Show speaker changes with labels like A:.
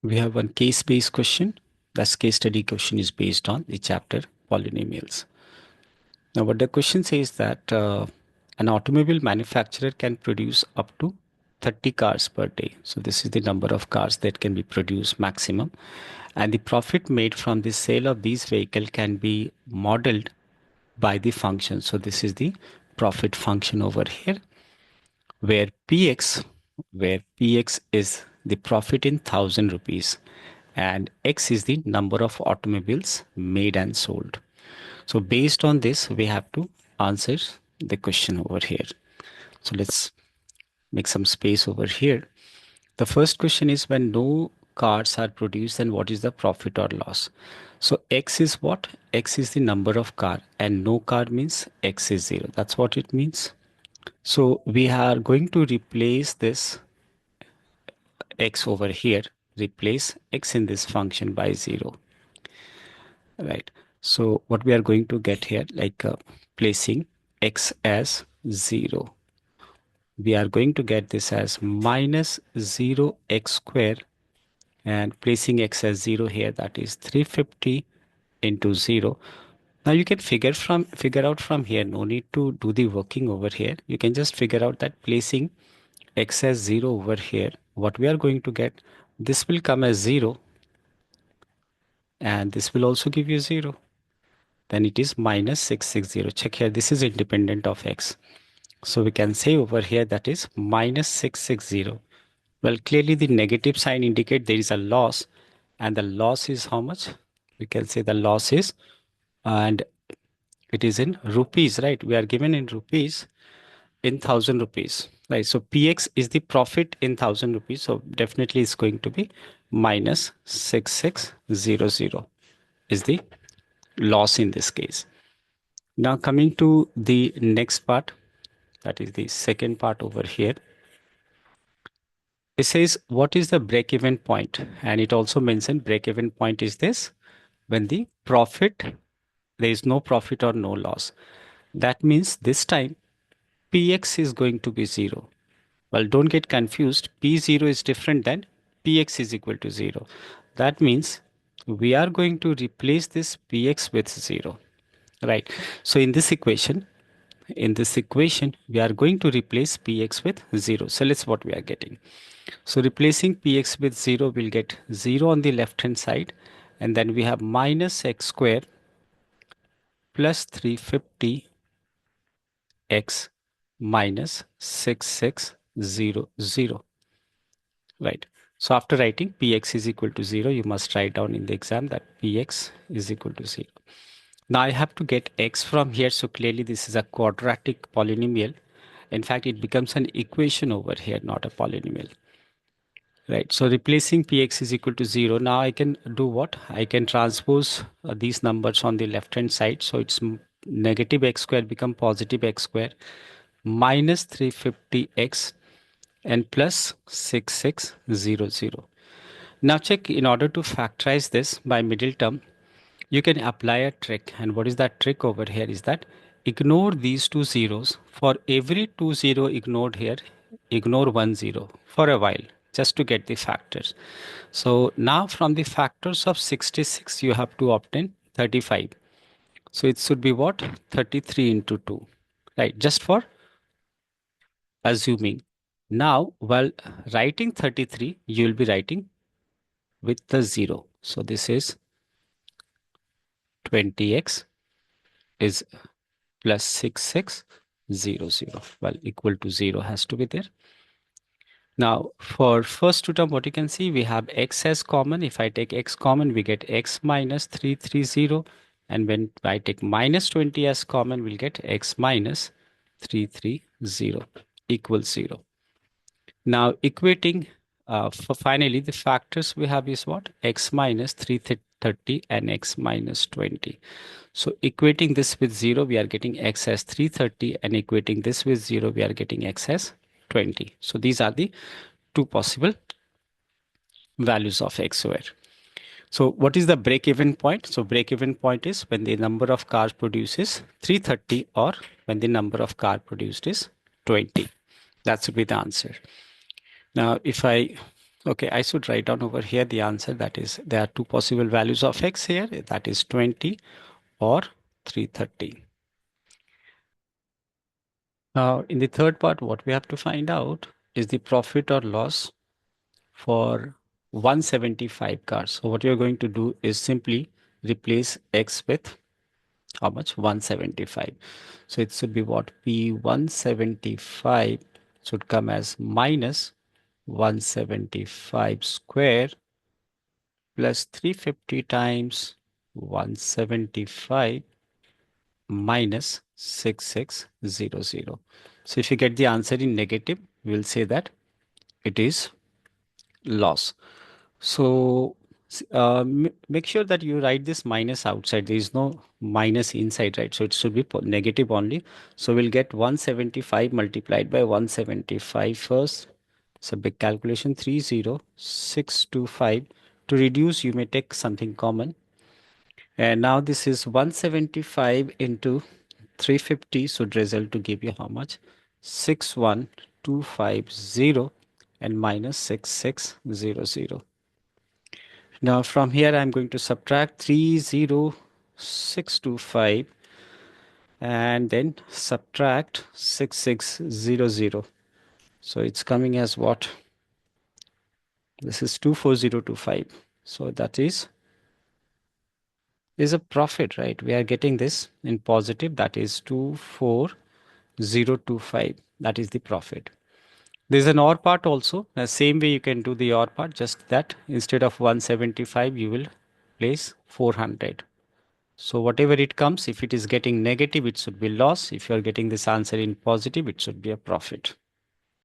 A: We have one case-based question. That case study question is based on the chapter polynomials. Now, what the question says that an automobile manufacturer can produce up to 30 cars per day. So this is the number of cars that can be produced maximum. And the profit made from the sale of these vehicles can be modeled by the function. So this is the profit function over here, where px is the profit in 1,000 rupees and x is the number of automobiles made and sold. So based on this, we have to answer the question over here. So let's make some space over here. The first question is, when no cars are produced, then what is the profit or loss? So x is what? X is the number of car and no car means x is 0. That's what it means. So we are going to replace this x over here, replace x in this function by 0. Right. So what we are going to get here, like placing x as 0, we are going to get this as minus 0x square, and placing x as 0 here, that is 350 into 0. Now you can figure out from here, no need to do the working over here. You can just figure out that placing x as 0 over here, what we are going to get, this will come as 0 and this will also give you 0. Then it is minus 660. Check here, this is independent of x. So we can say over here that is minus 660. Well, clearly the negative sign indicate there is a loss, and the loss is how much? We can say the loss is, and it is in rupees, right? We are given in rupees, in 1,000 rupees, right? So px is the profit in 1,000 rupees. So definitely it's going to be minus 6600 is the loss in this case. Now coming to the next part, that is the second part over here. It says, what is the break-even point? And it also mentioned break-even point is this, when the profit, there is no profit or no loss. That means this time px is going to be 0. Well, don't get confused. P0 is different than px is equal to 0. That means we are going to replace this px with 0, right? So in this equation, we are going to replace px with 0. So let's what we are getting. So replacing px with 0, we'll get 0 on the left hand side, and then we have minus x square plus 350 x minus 6600. Right. So after writing px is equal to 0, you must write down in the exam that px is equal to 0. Now I have to get x from here. So clearly this is a quadratic polynomial. In fact, it becomes an equation over here, not a polynomial. Right. So replacing px is equal to 0. Now I can do what? I can transpose these numbers on the left hand side. So it's negative x square become positive x square minus 350x and plus 6600. Now check, in order to factorize this by middle term, you can apply a trick. And what is that trick over here is that ignore these two zeros. For every 2 0 ignored here, ignore 1 0 for a while just to get the factors. So now from the factors of 66, you have to obtain 35. So it should be what? 33 into 2, right? Just for assuming. Now, while writing 33, you will be writing with the 0. So this is 20x is plus 6600. Well, equal to 0 has to be there. Now, for first two term, what you can see, we have x as common. If I take x common, we get x minus 330. And when I take minus 20 as common, we'll get x minus 330 equals 0. Now, equating for finally, the factors we have is what? X minus 330 and x minus 20. So equating this with 0, we are getting x as 330, and equating this with 0, we are getting x as 20. So these are the two possible values of x over. So what is the break-even point? So break-even point is when the number of cars produced is 330 or when the number of car produced is 20. That should be the answer. Now, if I Okay, I should write down over here the answer. That is, there are two possible values of X here. That is 20 or 330. Now, in the third part, what we have to find out is the profit or loss for 175 cars. So what you're going to do is simply replace X with how much? 175. So it should be what? P175 should come as minus 175 square plus 350 times 175 minus 6600. So if you get the answer in negative, we will say that it is loss. So make sure that you write this minus outside. There is no minus inside, right? So it should be negative only. So we'll get 175 multiplied by 175 first. It's a big calculation, 30625. To reduce, you may take something common. And now this is 175 into 350 should result to give you how much? 61250 and minus 6600. Now from here I'm going to subtract 30625 and then subtract 6600. So it's coming as what? This is 24025. So that is a profit, right? We are getting this in positive, that is 24025. That is the profit. There's an OR part also. The same way you can do the OR part, just that instead of 175, you will place 400. So whatever it comes, if it is getting negative, it should be loss. If you are getting this answer in positive, it should be a profit.